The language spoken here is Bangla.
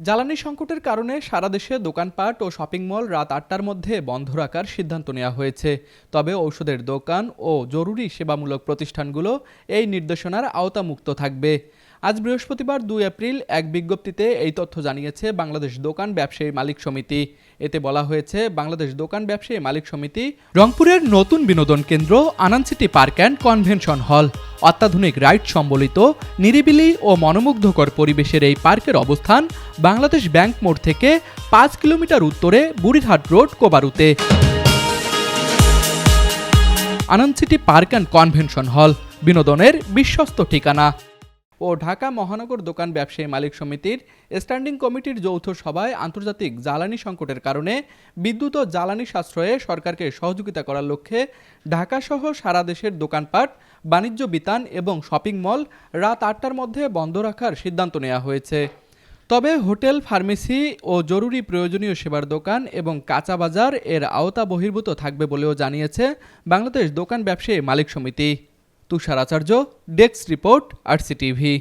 জ্বালানি সংকটের কারণে সারা দেশে দোকানপাট ও শপিং মল রাত ৮টার মধ্যে বন্ধ রাখার সিদ্ধান্ত নেওয়া হয়েছে। তবে ঔষধের দোকান ও জরুরি সেবামূলক প্রতিষ্ঠানগুলো এই নির্দেশনার আওতামুক্ত থাকবে। আজ বৃহস্পতিবার ২ এপ্রিল এক বিজ্ঞপ্তিতে এই তথ্য জানিয়েছে বাংলাদেশ দোকান ব্যবসায়ী মালিক সমিতি। এতে বলা হয়েছে, বাংলাদেশ দোকান ব্যবসায়ী মালিক সমিতি রংপুরের নতুন বিনোদন কেন্দ্র Ananda city park and convention hall, অত্যাধুনিক রাইড সম্বলিত নিরিবিলি ও মনোমুগ্ধকর পরিবেশের এই পার্কের অবস্থান বাংলাদেশ ব্যাংক মোড় থেকে ৫ কিলোমিটার উত্তরে বুড়িরহাট রোড, কোবারুতে। Ananda city park and convention hall বিনোদনের বিশ্বস্ত ঠিকানা। ও ঢাকা মহানগর দোকান ব্যবসায়ী মালিক সমিতির স্ট্যান্ডিং কমিটির যৌথ সভায় আন্তর্জাতিক জ্বালানি সংকটের কারণে বিদ্যুৎ ও জ্বালানি সাশ্রয়ে সরকারকে সহযোগিতা করার লক্ষ্যে ঢাকাসহ সারা দেশের দোকানপাট, বাণিজ্য বিতান এবং শপিং মল রাত ৮টার মধ্যে বন্ধ রাখার সিদ্ধান্ত নেওয়া হয়েছে। তবে হোটেল, ফার্মেসি ও জরুরি প্রয়োজনীয় সেবার দোকান এবং কাঁচা বাজার এর আওতা বহির্ভূত থাকবে বলেও জানিয়েছে বাংলাদেশ দোকান ব্যবসায়ী মালিক সমিতি। তুষার আচার্য, ডেস্ক রিপোর্ট, আরসিটিভি।